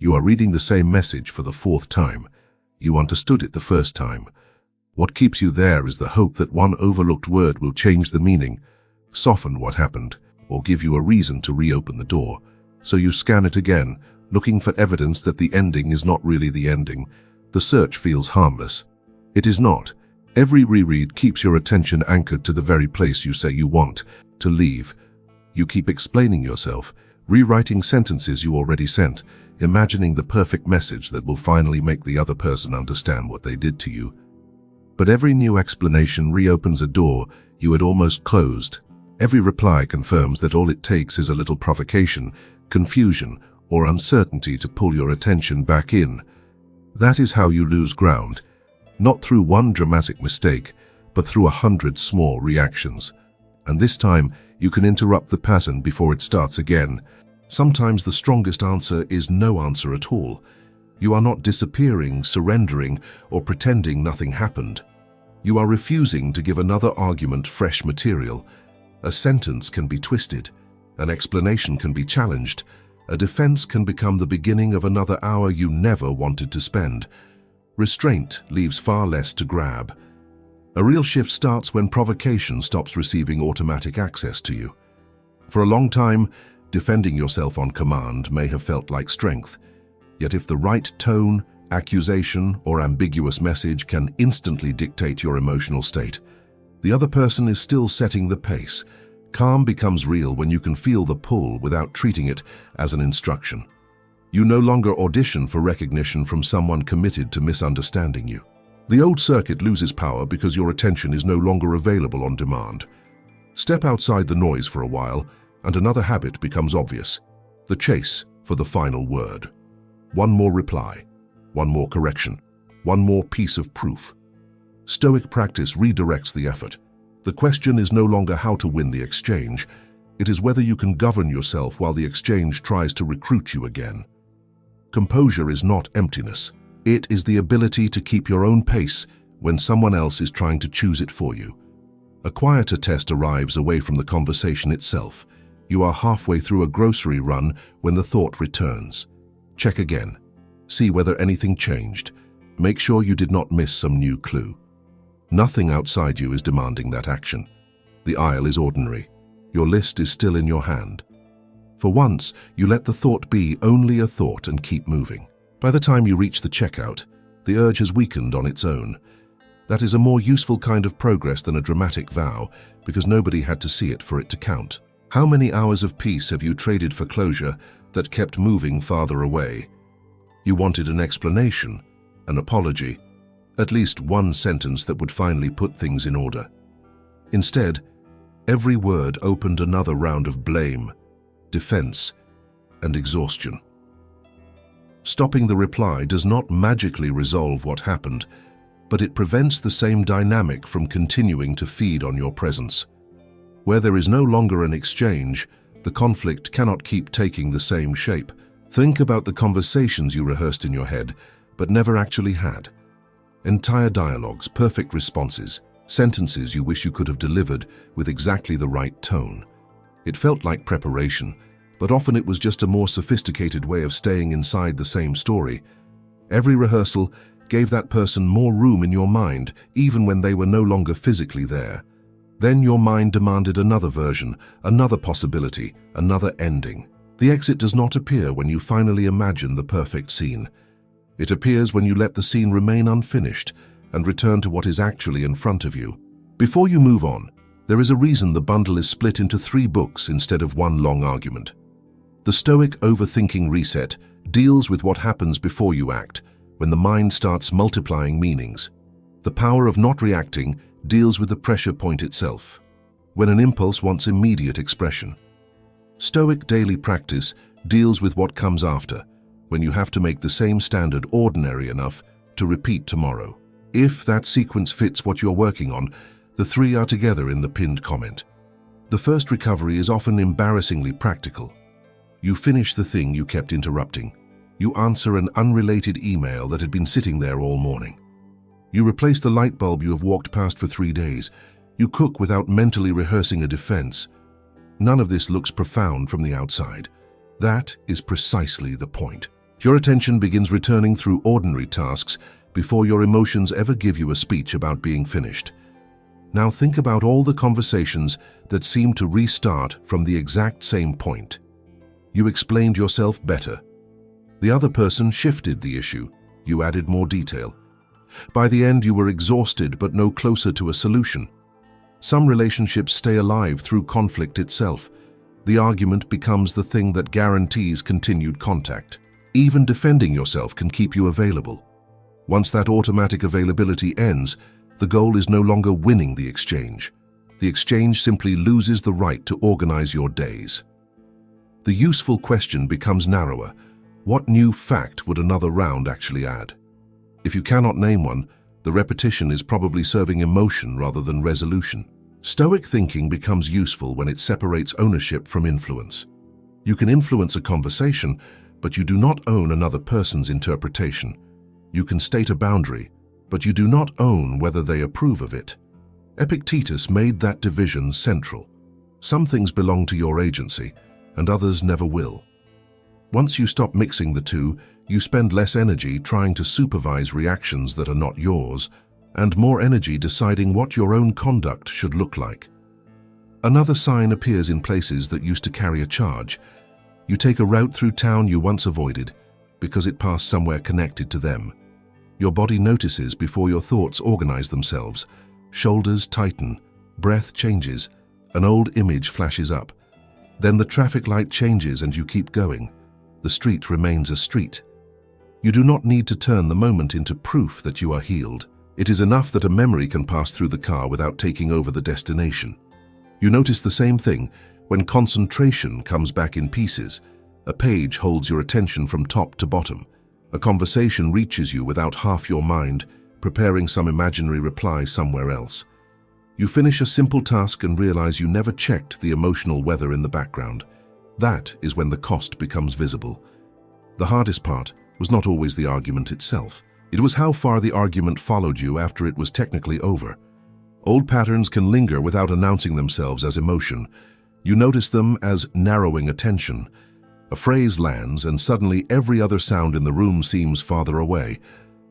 You are reading the same message for the fourth time. You understood it the first time. What keeps you there is the hope that one overlooked word will change the meaning, soften what happened, or give you a reason to reopen the door. So you scan it again, looking for evidence that the ending is not really the ending. The search feels harmless. It is not. Every reread keeps your attention anchored to the very place you say you want to leave. You keep explaining yourself, rewriting sentences you already sent, imagining the perfect message that will finally make the other person understand what they did to you. But every new explanation reopens a door you had almost closed. Every reply confirms that all it takes is a little provocation, confusion, or uncertainty to pull your attention back in. That is how you lose ground, not through one dramatic mistake, but through 100 small reactions. And this time, you can interrupt the pattern before it starts again. Sometimes the strongest answer is no answer at all. You are not disappearing, surrendering, or pretending nothing happened. You are refusing to give another argument fresh material. A sentence can be twisted, an explanation can be challenged, a defense can become the beginning of another hour you never wanted to spend. Restraint leaves far less to grab. A real shift starts when provocation stops receiving automatic access to you. For a long time, defending yourself on command may have felt like strength. Yet if the right tone, accusation, or ambiguous message can instantly dictate your emotional state, the other person is still setting the pace. Calm becomes real when you can feel the pull without treating it as an instruction. You no longer audition for recognition from someone committed to misunderstanding you. The old circuit loses power because your attention is no longer available on demand. Step outside the noise for a while, and another habit becomes obvious: the chase for the final word. One more reply, one more correction, one more piece of proof. Stoic practice redirects the effort. The question is no longer how to win the exchange. It is whether you can govern yourself while the exchange tries to recruit you again. Composure is not emptiness. It is the ability to keep your own pace when someone else is trying to choose it for you. A quieter test arrives away from the conversation itself. You are halfway through a grocery run when the thought returns. Check again. See whether anything changed. Make sure you did not miss some new clue. Nothing outside you is demanding that action. The aisle is ordinary. Your list is still in your hand. For once, you let the thought be only a thought and keep moving. By the time you reach the checkout, the urge has weakened on its own. That is a more useful kind of progress than a dramatic vow, because nobody had to see it for it to count. How many hours of peace have you traded for closure that kept moving farther away? You wanted an explanation, an apology, at least one sentence that would finally put things in order. Instead, every word opened another round of blame, defense, and exhaustion. Stopping the reply does not magically resolve what happened, but it prevents the same dynamic from continuing to feed on your presence. Where there is no longer an exchange, the conflict cannot keep taking the same shape. Think about the conversations you rehearsed in your head, but never actually had. Entire dialogues, perfect responses, sentences you wish you could have delivered with exactly the right tone. It felt like preparation, but often it was just a more sophisticated way of staying inside the same story. Every rehearsal gave that person more room in your mind, even when they were no longer physically there. Then your mind demanded another version, another possibility, another ending. The exit does not appear when you finally imagine the perfect scene. It appears when you let the scene remain unfinished and return to what is actually in front of you. Before you move on, there is a reason the bundle is split into 3 books instead of one long argument. The Stoic Overthinking Reset deals with what happens before you act, when the mind starts multiplying meanings. The Power of Not Reacting deals with the pressure point itself, when an impulse wants immediate expression. Stoic Daily Practice deals with what comes after, when you have to make the same standard ordinary enough to repeat tomorrow. If that sequence fits what you're working on, the 3 are together in the pinned comment. The first recovery is often embarrassingly practical. You finish the thing you kept interrupting. You answer an unrelated email that had been sitting there all morning. You replace the light bulb you have walked past for 3 days. You cook without mentally rehearsing a defense. None of this looks profound from the outside. That is precisely the point. Your attention begins returning through ordinary tasks before your emotions ever give you a speech about being finished. Now think about all the conversations that seem to restart from the exact same point. You explained yourself better. The other person shifted the issue. You added more detail. By the end, you were exhausted but no closer to a solution. Some relationships stay alive through conflict itself. The argument becomes the thing that guarantees continued contact. Even defending yourself can keep you available. Once that automatic availability ends, the goal is no longer winning the exchange. The exchange simply loses the right to organize your days. The useful question becomes narrower. What new fact would another round actually add? If you cannot name one, the repetition is probably serving emotion rather than resolution. Stoic thinking becomes useful when it separates ownership from influence. You can influence a conversation, but you do not own another person's interpretation. You can state a boundary, but you do not own whether they approve of it. Epictetus made that division central. Some things belong to your agency, and others never will. Once you stop mixing the two, you spend less energy trying to supervise reactions that are not yours, and more energy deciding what your own conduct should look like. Another sign appears in places that used to carry a charge. You take a route through town you once avoided because it passed somewhere connected to them. Your body notices before your thoughts organize themselves. Shoulders tighten, breath changes, an old image flashes up. Then the traffic light changes and you keep going. The street remains a street. You do not need to turn the moment into proof that you are healed. It is enough that a memory can pass through the car without taking over the destination. You notice the same thing when concentration comes back in pieces. A page holds your attention from top to bottom. A conversation reaches you without half your mind, preparing some imaginary reply somewhere else. You finish a simple task and realize you never checked the emotional weather in the background. That is when the cost becomes visible. The hardest part was not always the argument itself. It was how far the argument followed you after it was technically over. Old patterns can linger without announcing themselves as emotion. You notice them as narrowing attention. A phrase lands and suddenly every other sound in the room seems farther away.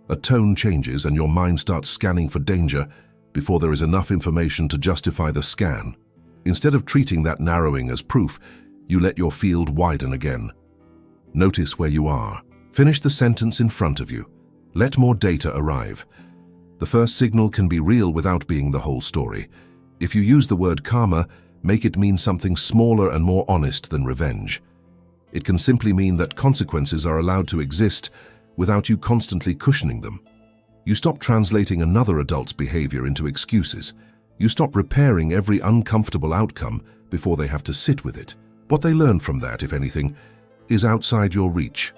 A tone changes and your mind starts scanning for danger before there is enough information to justify the scan. Instead of treating that narrowing as proof, you let your field widen again. Notice where you are. Finish the sentence in front of you. Let more data arrive. The first signal can be real without being the whole story. If you use the word karma, make it mean something smaller and more honest than revenge. It can simply mean that consequences are allowed to exist without you constantly cushioning them. You stop translating another adult's behavior into excuses. You stop repairing every uncomfortable outcome before they have to sit with it. What they learn from that, if anything, is outside your reach.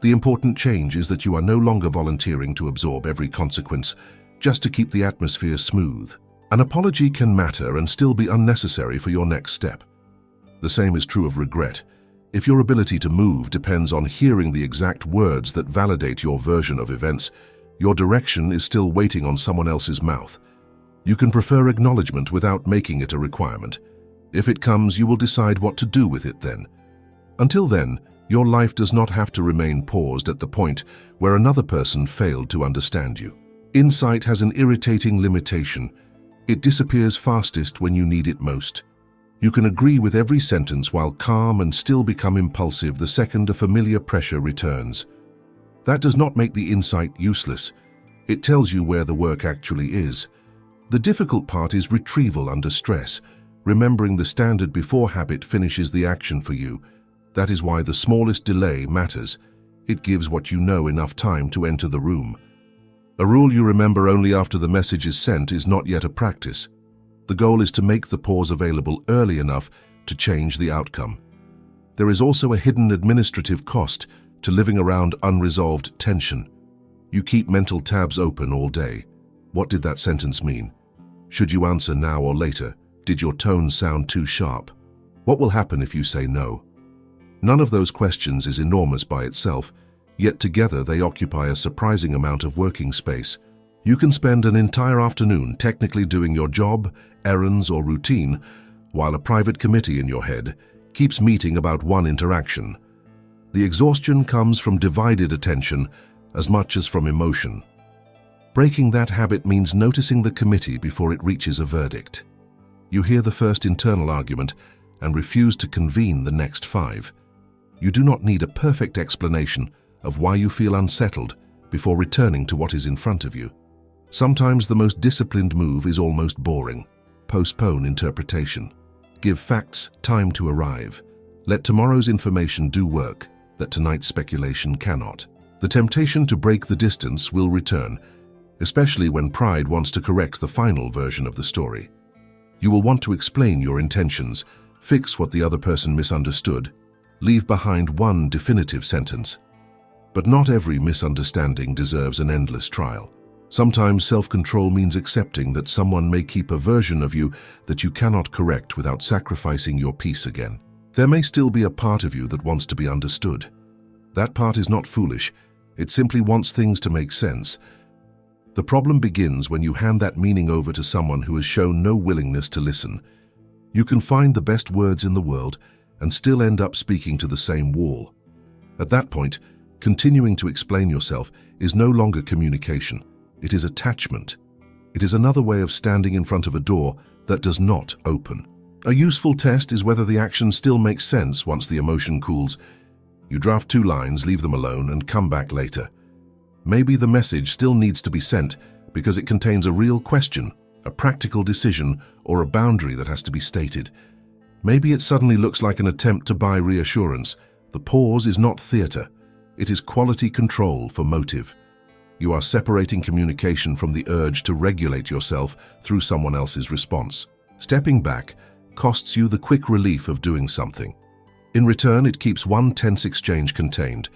The important change is that you are no longer volunteering to absorb every consequence just to keep the atmosphere smooth. An apology can matter and still be unnecessary for your next step. The same is true of regret. If your ability to move depends on hearing the exact words that validate your version of events, your direction is still waiting on someone else's mouth. You can prefer acknowledgement without making it a requirement. If it comes, you will decide what to do with it then. Until then, your life does not have to remain paused at the point where another person failed to understand you. Insight has an irritating limitation. It disappears fastest when you need it most. You can agree with every sentence while calm and still become impulsive the second a familiar pressure returns. That does not make the insight useless. It tells you where the work actually is. The difficult part is retrieval under stress. Remembering the standard before habit finishes the action for you. That is why the smallest delay matters. It gives what you know enough time to enter the room. A rule you remember only after the message is sent is not yet a practice. The goal is to make the pause available early enough to change the outcome. There is also a hidden administrative cost to living around unresolved tension. You keep mental tabs open all day. What did that sentence mean? Should you answer now or later? Did your tone sound too sharp? What will happen if you say no? None of those questions is enormous by itself, yet together they occupy a surprising amount of working space. You can spend an entire afternoon technically doing your job, errands, or routine, while a private committee in your head keeps meeting about one interaction. The exhaustion comes from divided attention as much as from emotion. Breaking that habit means noticing the committee before it reaches a verdict. You hear the first internal argument and refuse to convene the next 5. You do not need a perfect explanation of why you feel unsettled before returning to what is in front of you. Sometimes the most disciplined move is almost boring. Postpone interpretation. Give facts time to arrive. Let tomorrow's information do work that tonight's speculation cannot. The temptation to break the distance will return, especially when pride wants to correct the final version of the story. You will want to explain your intentions, fix what the other person misunderstood, leave behind one definitive sentence. But not every misunderstanding deserves an endless trial. Sometimes self-control means accepting that someone may keep a version of you that you cannot correct without sacrificing your peace again. There may still be a part of you that wants to be understood. That part is not foolish. It simply wants things to make sense. The problem begins when you hand that meaning over to someone who has shown no willingness to listen. You can find the best words in the world and still end up speaking to the same wall. At that point, continuing to explain yourself is no longer communication. It is attachment. It is another way of standing in front of a door that does not open. A useful test is whether the action still makes sense once the emotion cools. You draft 2 lines, leave them alone, and come back later. Maybe the message still needs to be sent because it contains a real question, a practical decision, or a boundary that has to be stated. Maybe it suddenly looks like an attempt to buy reassurance. The pause is not theater. It is quality control for motive. You are separating communication from the urge to regulate yourself through someone else's response. Stepping back costs you the quick relief of doing something. In return, it keeps one tense exchange contained.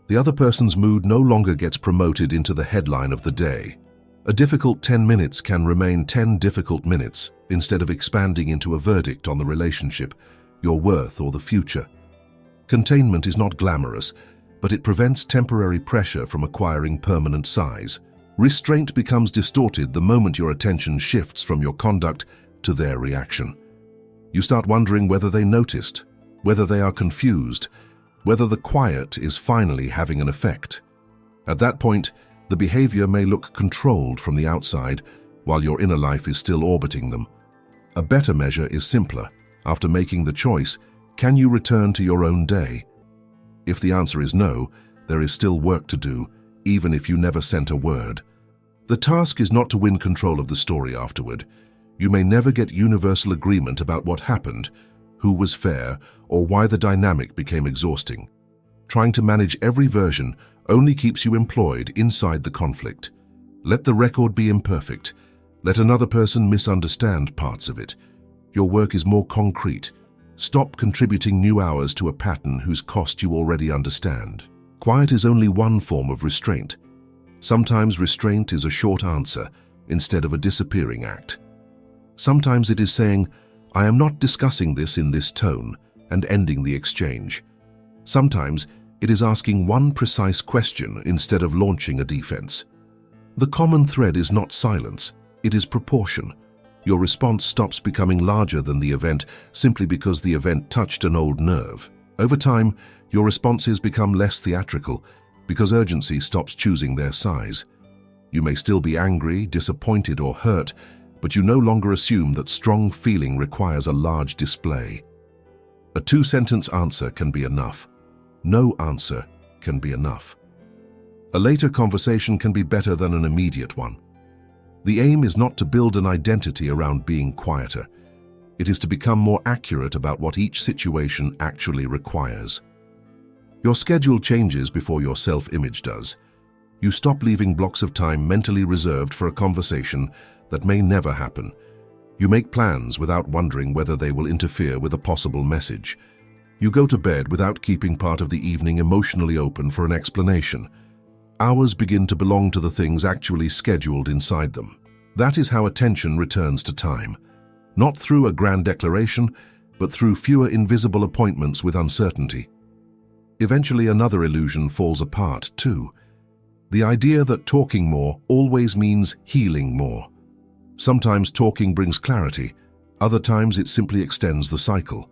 The other person's mood no longer gets promoted into the headline of the day. A difficult 10 minutes can remain 10 difficult minutes instead of expanding into a verdict on the relationship, your worth, or the future. Containment is not glamorous, but it prevents temporary pressure from acquiring permanent size. Restraint becomes distorted the moment your attention shifts from your conduct to their reaction. You start wondering whether they noticed, whether they are confused, whether the quiet is finally having an effect. At that point, the behavior may look controlled from the outside, while your inner life is still orbiting them. A better measure is simpler. After making the choice, can you return to your own day? If the answer is no, there is still work to do, even if you never sent a word. The task is not to win control of the story afterward. You may never get universal agreement about what happened, who was fair, or why the dynamic became exhausting. Trying to manage every version only keeps you employed inside the conflict. Let the record be imperfect. Let another person misunderstand parts of it. Your work is more concrete. Stop contributing new hours to a pattern whose cost you already understand. Quiet is only one form of restraint. Sometimes restraint is a short answer instead of a disappearing act. Sometimes it is saying, "I am not discussing this in this tone," and ending the exchange. Sometimes it is asking one precise question instead of launching a defense. The common thread is not silence, it is proportion. Your response stops becoming larger than the event simply because the event touched an old nerve. Over time, your responses become less theatrical because urgency stops choosing their size. You may still be angry, disappointed, or hurt, but you no longer assume that strong feeling requires a large display. A 2-sentence answer can be enough. No answer can be enough. A later conversation can be better than an immediate one. The aim is not to build an identity around being quieter. It is to become more accurate about what each situation actually requires. Your schedule changes before your self-image does. You stop leaving blocks of time mentally reserved for a conversation that may never happen. You make plans without wondering whether they will interfere with a possible message. You go to bed without keeping part of the evening emotionally open for an explanation. Hours begin to belong to the things actually scheduled inside them. That is how attention returns to time. Not through a grand declaration, but through fewer invisible appointments with uncertainty. Eventually, another illusion falls apart, too. The idea that talking more always means healing more. Sometimes talking brings clarity, other times it simply extends the cycle.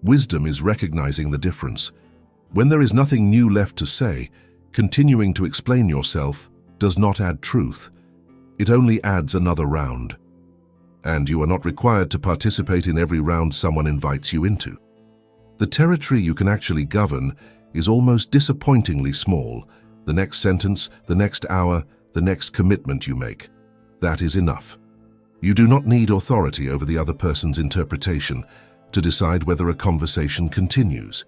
Wisdom is recognizing the difference. When there is nothing new left to say, continuing to explain yourself does not add truth. It only adds another round. And you are not required to participate in every round someone invites you into. The territory you can actually govern is almost disappointingly small. The next sentence, the next hour, the next commitment you make. That is enough. You do not need authority over the other person's interpretation to decide whether a conversation continues.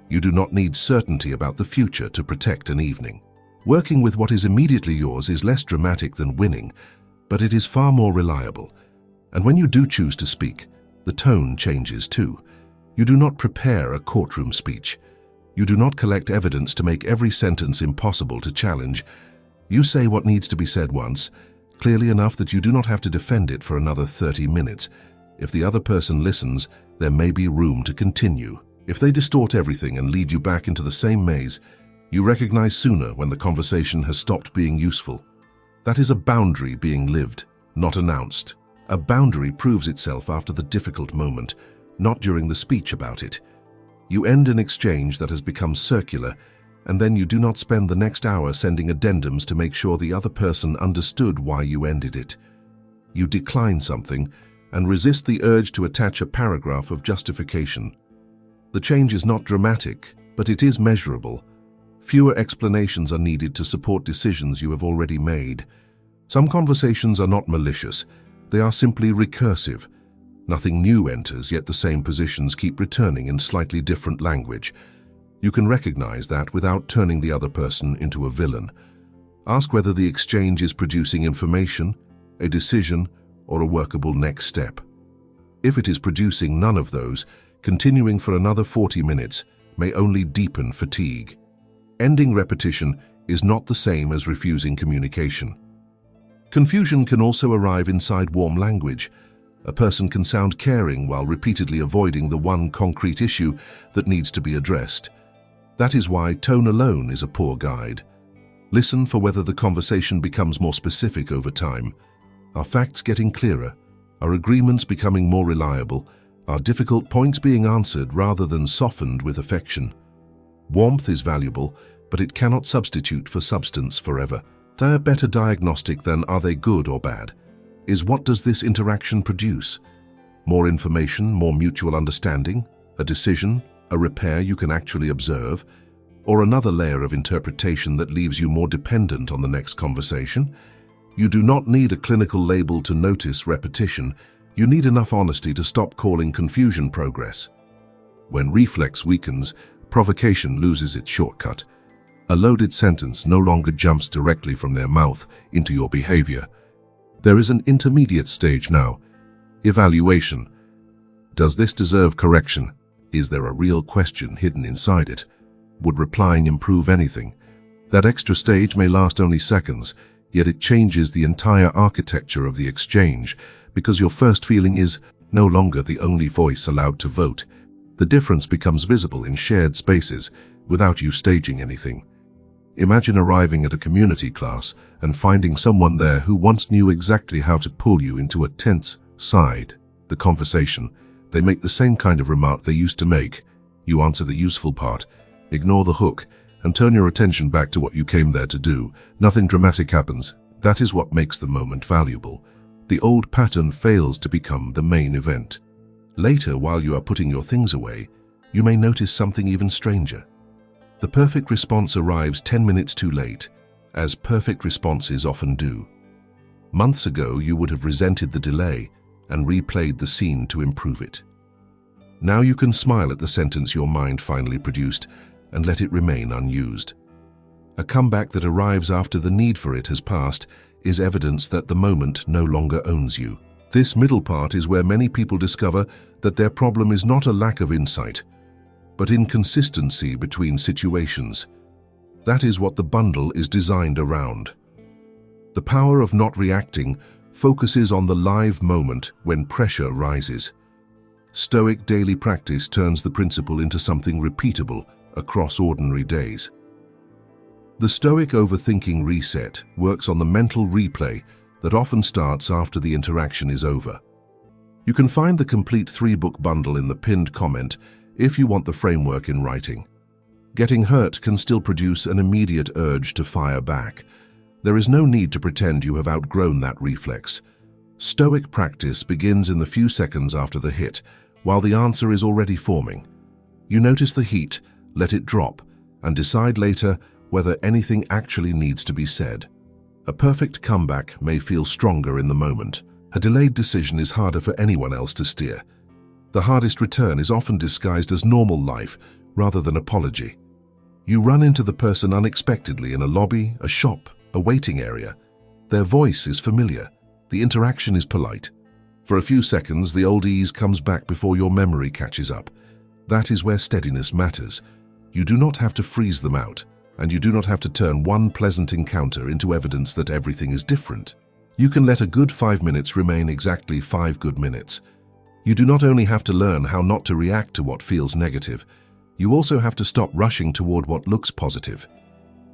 You do not need certainty about the future to protect an evening. Working with what is immediately yours is less dramatic than winning, but it is far more reliable. And when you do choose to speak, the tone changes too. You do not prepare a courtroom speech. You do not collect evidence to make every sentence impossible to challenge. You say what needs to be said once, clearly enough that you do not have to defend it for another 30 minutes. If the other person listens, there may be room to continue. If they distort everything and lead you back into the same maze, you recognize sooner when the conversation has stopped being useful. That is a boundary being lived, not announced. A boundary proves itself after the difficult moment, not during the speech about it. You end an exchange that has become circular, and then you do not spend the next hour sending addendums to make sure the other person understood why you ended it. You decline something and resist the urge to attach a paragraph of justification. The change is not dramatic, but it is measurable. Fewer explanations are needed to support decisions you have already made. Some conversations are not malicious. They are simply recursive. Nothing new enters, yet the same positions keep returning in slightly different language. You can recognize that without turning the other person into a villain. Ask whether the exchange is producing information, a decision, or a workable next step. If it is producing none of those, continuing for another 40 minutes may only deepen fatigue. Ending repetition is not the same as refusing communication. Confusion can also arrive inside warm language. A person can sound caring while repeatedly avoiding the one concrete issue that needs to be addressed. That is why tone alone is a poor guide. Listen for whether the conversation becomes more specific over time. Are facts getting clearer? Are agreements becoming more reliable? Are difficult points being answered rather than softened with affection? Warmth is valuable, but it cannot substitute for substance forever. A better diagnostic than are they good or bad is what does this interaction produce? More information, more mutual understanding, a decision, a repair you can actually observe, or another layer of interpretation that leaves you more dependent on the next conversation? You do not need a clinical label to notice repetition. You need enough honesty to stop calling confusion progress. When reflex weakens, provocation loses its shortcut. A loaded sentence no longer jumps directly from their mouth into your behavior. There is an intermediate stage now. Evaluation. Does this deserve correction? Is there a real question hidden inside it? Would replying improve anything? That extra stage may last only seconds, yet it changes the entire architecture of the exchange, because your first feeling is no longer the only voice allowed to vote. The difference becomes visible in shared spaces without you staging anything. Imagine arriving at a community class and finding someone there who once knew exactly how to pull you into a tense side. The conversation. They make the same kind of remark they used to make. You answer the useful part, ignore the hook, and turn your attention back to what you came there to do. Nothing dramatic happens. That is what makes the moment valuable. The old pattern fails to become the main event. Later, while you are putting your things away, you may notice something even stranger. The perfect response arrives 10 minutes too late, as perfect responses often do. Months ago, you would have resented the delay and replayed the scene to improve it. Now you can smile at the sentence your mind finally produced and let it remain unused. A comeback that arrives after the need for it has passed is evidence that the moment no longer owns you. This middle part is where many people discover that their problem is not a lack of insight, but inconsistency between situations. That is what the bundle is designed around. The power of not reacting focuses on the live moment when pressure rises. Stoic daily practice turns the principle into something repeatable across ordinary days. The Stoic overthinking reset works on the mental replay that often starts after the interaction is over. You can find the complete 3-book bundle in the pinned comment if you want the framework in writing. Getting hurt can still produce an immediate urge to fire back. There is no need to pretend you have outgrown that reflex. Stoic practice begins in the few seconds after the hit, while the answer is already forming. You notice the heat, let it drop, and decide later whether anything actually needs to be said. A perfect comeback may feel stronger in the moment. A delayed decision is harder for anyone else to steer. The hardest return is often disguised as normal life rather than apology. You run into the person unexpectedly in a lobby, a shop, a waiting area. Their voice is familiar. The interaction is polite. For a few seconds, the old ease comes back before your memory catches up. That is where steadiness matters. You do not have to freeze them out, and you do not have to turn one pleasant encounter into evidence that everything is different. You can let a good 5 minutes remain exactly 5 good minutes. You do not only have to learn how not to react to what feels negative, you also have to stop rushing toward what looks positive.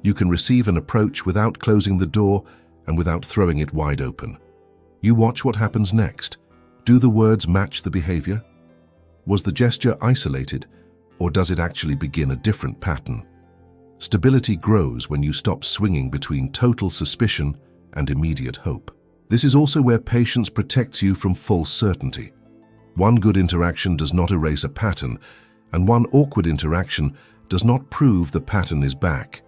You can receive an approach without closing the door and without throwing it wide open. You watch what happens next. Do the words match the behavior? Was the gesture isolated, or does it actually begin a different pattern? Stability grows when you stop swinging between total suspicion and immediate hope. This is also where patience protects you from false certainty. One good interaction does not erase a pattern, and one awkward interaction does not prove the pattern is back.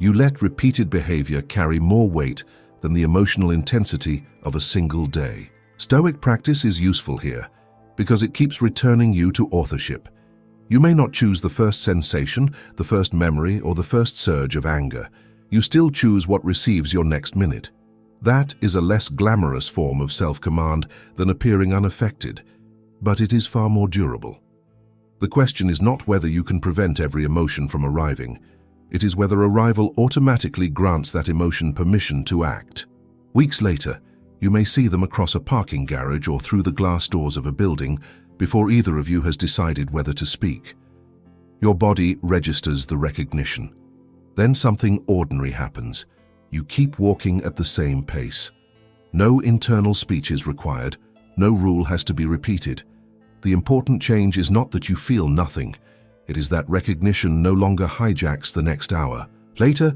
You let repeated behavior carry more weight than the emotional intensity of a single day. Stoic practice is useful here because it keeps returning you to authorship. You may not choose the first sensation, the first memory, or the first surge of anger. You still choose what receives your next minute. That is a less glamorous form of self-command than appearing unaffected, but it is far more durable. The question is not whether you can prevent every emotion from arriving. It is whether arrival automatically grants that emotion permission to act. Weeks later, you may see them across a parking garage or through the glass doors of a building before either of you has decided whether to speak. Your body registers the recognition. Then something ordinary happens. You keep walking at the same pace. No internal speech is required. No rule has to be repeated. The important change is not that you feel nothing. It is that recognition no longer hijacks the next hour. Later,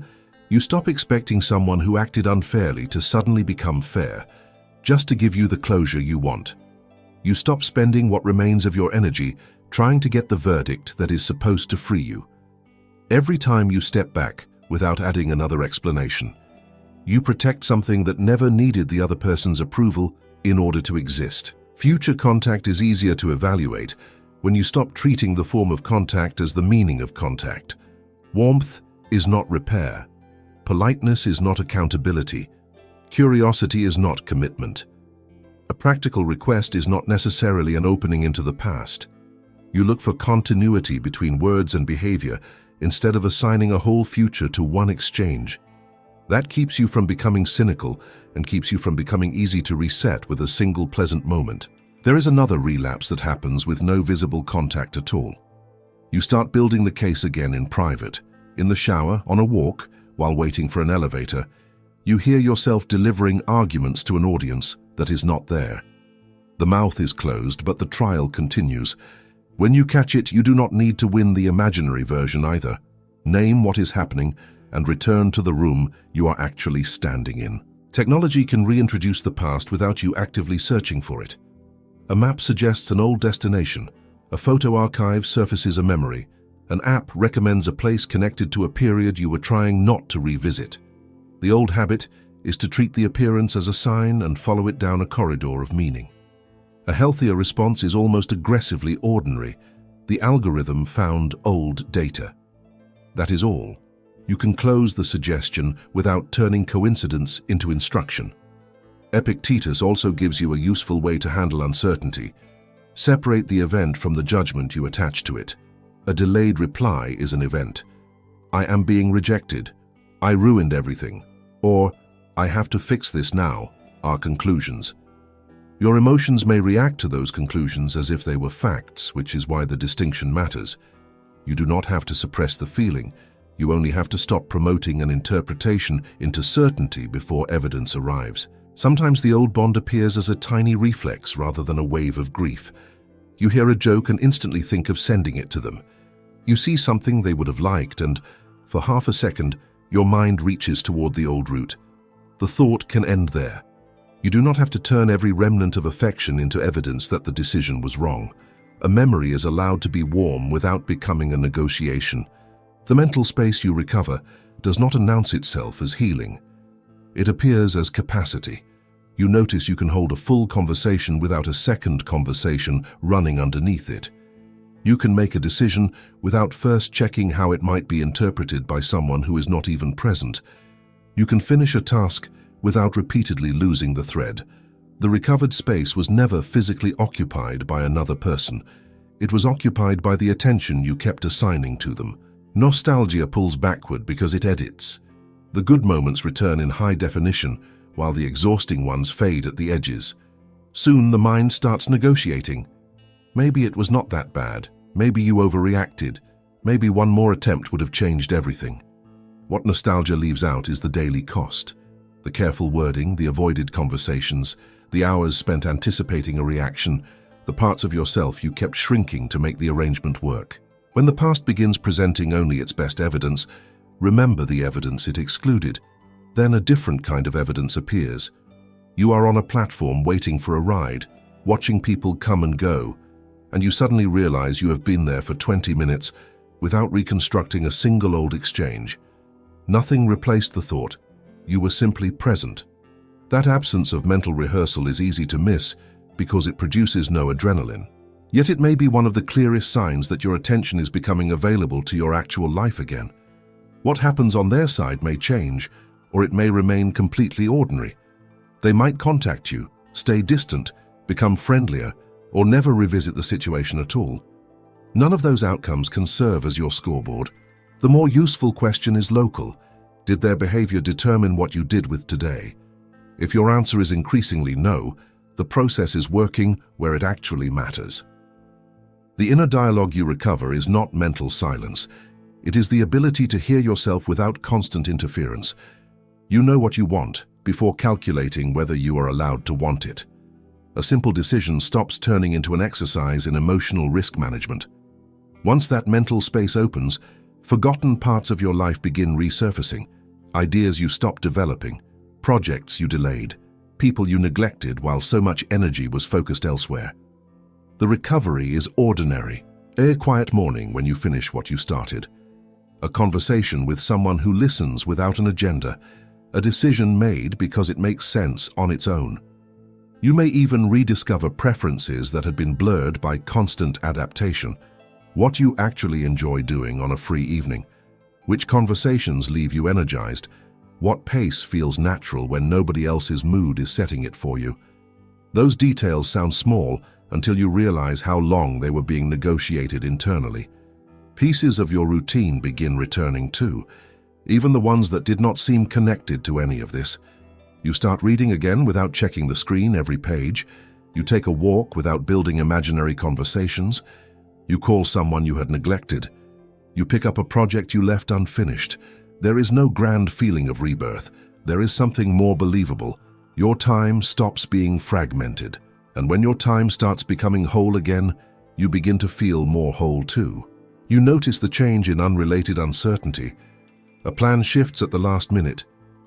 you stop expecting someone who acted unfairly to suddenly become fair, just to give you the closure you want. You stop spending what remains of your energy trying to get the verdict that is supposed to free you. Every time you step back without adding another explanation, you protect something that never needed the other person's approval in order to exist. Future contact is easier to evaluate when you stop treating the form of contact as the meaning of contact. Warmth is not repair. Politeness is not accountability. Curiosity is not commitment. A practical request is not necessarily an opening into the past. You look for continuity between words and behavior instead of assigning a whole future to one exchange. That keeps you from becoming cynical and keeps you from becoming easy to reset with a single pleasant moment. There is another relapse that happens with no visible contact at all. You start building the case again in private, in the shower, on a walk, while waiting for an elevator. You hear yourself delivering arguments to an audience that is not there. The mouth is closed, but the trial continues. When you catch it, you do not need to win the imaginary version either. Name what is happening and return to the room you are actually standing in. Technology can reintroduce the past without you actively searching for it. A map suggests an old destination. A photo archive surfaces a memory. An app recommends a place connected to a period you were trying not to revisit. The old habit is to treat the appearance as a sign and follow it down a corridor of meaning. A healthier response is almost aggressively ordinary. The algorithm found old data. That is all. You can close the suggestion without turning coincidence into instruction. Epictetus also gives you a useful way to handle uncertainty. Separate the event from the judgment you attach to it. A delayed reply is an event. I am being rejected. I ruined everything. Or, I have to fix this now, are conclusions. Your emotions may react to those conclusions as if they were facts, which is why the distinction matters. You do not have to suppress the feeling. You only have to stop promoting an interpretation into certainty before evidence arrives. Sometimes the old bond appears as a tiny reflex rather than a wave of grief. You hear a joke and instantly think of sending it to them. You see something they would have liked, and for half a second, your mind reaches toward the old route. The thought can end there. You do not have to turn every remnant of affection into evidence that the decision was wrong. A memory is allowed to be warm without becoming a negotiation. The mental space you recover does not announce itself as healing. It appears as capacity. You notice you can hold a full conversation without a second conversation running underneath it. You can make a decision without first checking how it might be interpreted by someone who is not even present. You can finish a task without repeatedly losing the thread. The recovered space was never physically occupied by another person. It was occupied by the attention you kept assigning to them. Nostalgia pulls backward because it edits. The good moments return in high definition, while the exhausting ones fade at the edges. Soon the mind starts negotiating. Maybe it was not that bad. Maybe you overreacted. Maybe one more attempt would have changed everything. What nostalgia leaves out is the daily cost. The careful wording, the avoided conversations, the hours spent anticipating a reaction, the parts of yourself you kept shrinking to make the arrangement work. When the past begins presenting only its best evidence, remember the evidence it excluded. Then a different kind of evidence appears. You are on a platform waiting for a ride, watching people come and go, and you suddenly realize you have been there for 20 minutes without reconstructing a single old exchange. Nothing replaced the thought. You were simply present. That absence of mental rehearsal is easy to miss because it produces no adrenaline. Yet it may be one of the clearest signs that your attention is becoming available to your actual life again. What happens on their side may change, or it may remain completely ordinary. They might contact you, stay distant, become friendlier, or never revisit the situation at all. None of those outcomes can serve as your scoreboard. The more useful question is local. Did their behavior determine what you did with today? If your answer is increasingly no, the process is working where it actually matters. The inner dialogue you recover is not mental silence. It is the ability to hear yourself without constant interference. You know what you want before calculating whether you are allowed to want it. A simple decision stops turning into an exercise in emotional risk management. Once that mental space opens, forgotten parts of your life begin resurfacing. Ideas you stopped developing, projects you delayed, people you neglected while so much energy was focused elsewhere. The recovery is ordinary. A quiet morning when you finish what you started. A conversation with someone who listens without an agenda. A decision made because it makes sense on its own. You may even rediscover preferences that had been blurred by constant adaptation. What you actually enjoy doing on a free evening. Which conversations leave you energized. What pace feels natural when nobody else's mood is setting it for you. Those details sound small until you realize how long they were being negotiated internally. Pieces of your routine begin returning too, even the ones that did not seem connected to any of this. You start reading again without checking the screen every page. You take a walk without building imaginary conversations. You call someone you had neglected. You pick up a project you left unfinished. There is no grand feeling of rebirth. There is something more believable. Your time stops being fragmented. And when your time starts becoming whole again, you begin to feel more whole too. You notice the change in unrelated uncertainty. A plan shifts at the last minute,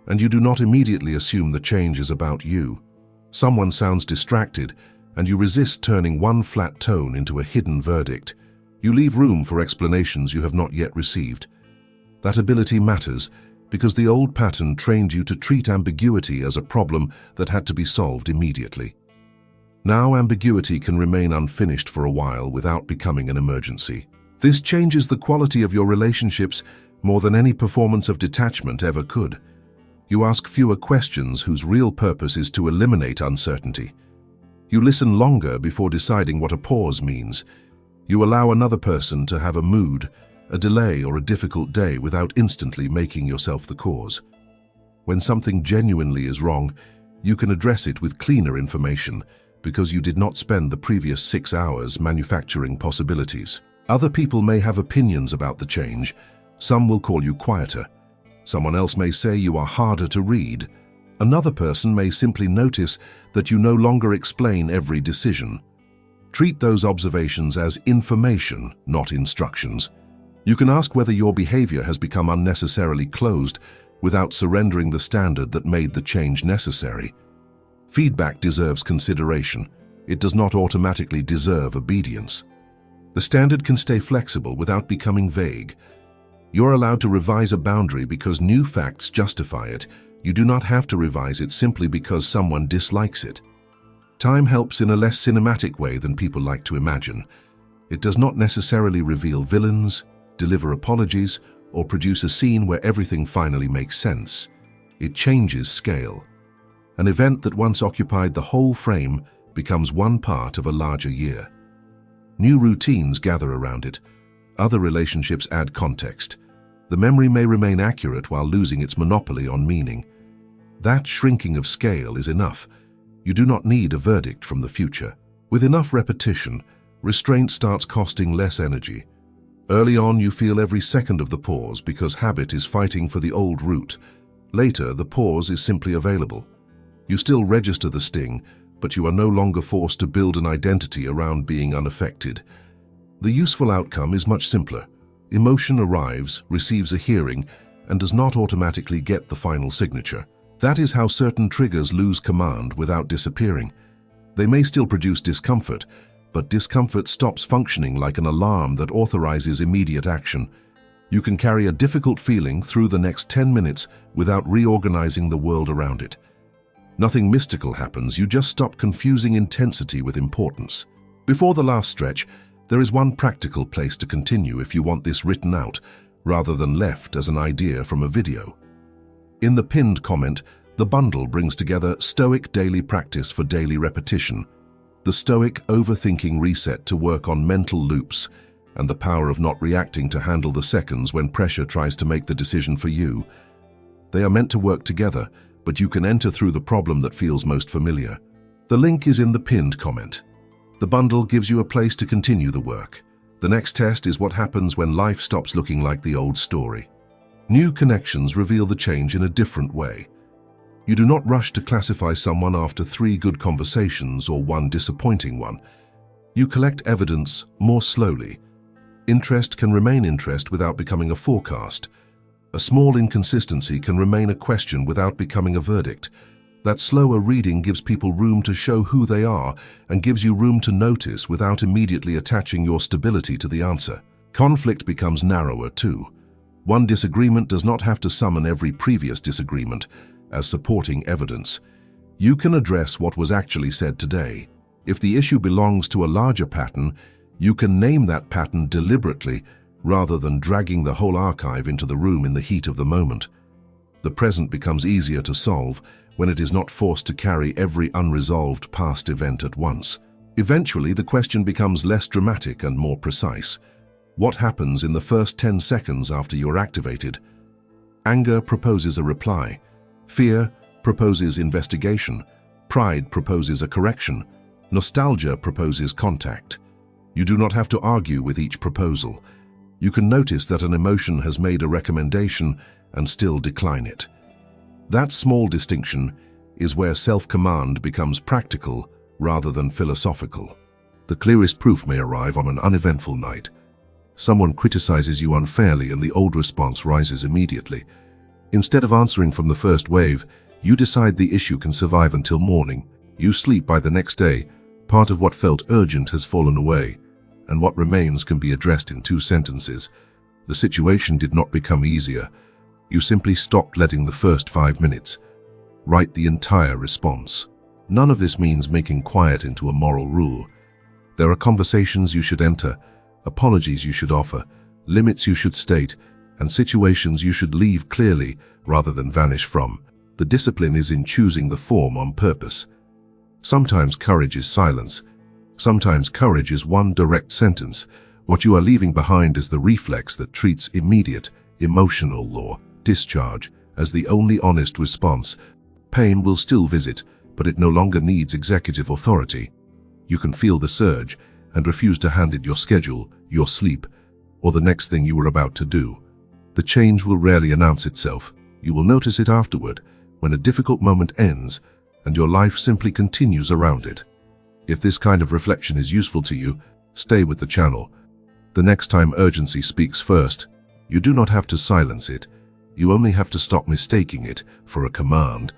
and you do not immediately assume the change is about you. Someone sounds distracted, and you resist turning one flat tone into a hidden verdict. You leave room for explanations you have not yet received. That ability matters because the old pattern trained you to treat ambiguity as a problem that had to be solved immediately. Now ambiguity can remain unfinished for a while without becoming an emergency. This changes the quality of your relationships more than any performance of detachment ever could. You ask fewer questions whose real purpose is to eliminate uncertainty. You listen longer before deciding what a pause means. You allow another person to have a mood, a delay, or a difficult day without instantly making yourself the cause. When something genuinely is wrong, you can address it with cleaner information because you did not spend the previous 6 hours manufacturing possibilities. Other people may have opinions about the change. Some will call you quieter. Someone else may say you are harder to read. Another person may simply notice that you no longer explain every decision. Treat those observations as information, not instructions. You can ask whether your behavior has become unnecessarily closed without surrendering the standard that made the change necessary. Feedback deserves consideration. It does not automatically deserve obedience. The standard can stay flexible without becoming vague. You're allowed to revise a boundary because new facts justify it. You do not have to revise it simply because someone dislikes it. Time helps in a less cinematic way than people like to imagine. It does not necessarily reveal villains, deliver apologies, or produce a scene where everything finally makes sense. It changes scale. An event that once occupied the whole frame becomes one part of a larger year. New routines gather around it. Other relationships add context. The memory may remain accurate while losing its monopoly on meaning. That shrinking of scale is enough. You do not need a verdict from the future. With enough repetition, restraint starts costing less energy. Early on, you feel every second of the pause because habit is fighting for the old route. Later, the pause is simply available. You still register the sting, but you are no longer forced to build an identity around being unaffected. The useful outcome is much simpler. Emotion arrives, receives a hearing, and does not automatically get the final signature. That is how certain triggers lose command without disappearing. They may still produce discomfort, but discomfort stops functioning like an alarm that authorizes immediate action. You can carry a difficult feeling through the next 10 minutes without reorganizing the world around it. Nothing mystical happens, you just stop confusing intensity with importance. Before the last stretch, there is one practical place to continue if you want this written out, rather than left as an idea from a video. In the pinned comment, the bundle brings together Stoic daily practice for daily repetition, the Stoic overthinking reset to work on mental loops, and the power of not reacting to handle the seconds when pressure tries to make the decision for you. They are meant to work together, but you can enter through the problem that feels most familiar. The link is in the pinned comment. The bundle gives you a place to continue the work. The next test is what happens when life stops looking like the old story. New connections reveal the change in a different way. You do not rush to classify someone after 3 good conversations or 1 disappointing one. You collect evidence more slowly. Interest can remain interest without becoming a forecast. A small inconsistency can remain a question without becoming a verdict. That slower reading gives people room to show who they are and gives you room to notice without immediately attaching your stability to the answer. Conflict becomes narrower too. One disagreement does not have to summon every previous disagreement as supporting evidence. You can address what was actually said today. If the issue belongs to a larger pattern, you can name that pattern deliberately rather than dragging the whole archive into the room in the heat of the moment. The present becomes easier to solve when it is not forced to carry every unresolved past event at once. Eventually, the question becomes less dramatic and more precise. What happens in the first 10 seconds after you're activated? Anger proposes a reply. Fear proposes investigation. Pride proposes a correction. Nostalgia proposes contact. You do not have to argue with each proposal. You can notice that an emotion has made a recommendation and still decline it. That small distinction is where self-command becomes practical rather than philosophical. The clearest proof may arrive on an uneventful night. Someone criticizes you unfairly and the old response rises immediately. Instead of answering from the first wave, you decide the issue can survive until morning. You sleep by the next day. Part of what felt urgent has fallen away, and what remains can be addressed in 2 sentences. The situation did not become easier. You simply stopped letting the first 5 minutes write the entire response. None of this means making quiet into a moral rule. There are conversations you should enter, apologies you should offer, limits you should state, and situations you should leave clearly rather than vanish from. The discipline is in choosing the form on purpose. Sometimes courage is silence. Sometimes courage is 1 direct sentence. What you are leaving behind is the reflex that treats immediate, emotional law, discharge, as the only honest response. Pain will still visit, but it no longer needs executive authority. You can feel the surge and refuse to hand it your schedule, your sleep, or the next thing you were about to do. The change will rarely announce itself. You will notice it afterward, when a difficult moment ends and your life simply continues around it. If this kind of reflection is useful to you, stay with the channel. The next time urgency speaks first, you do not have to silence it. You only have to stop mistaking it for a command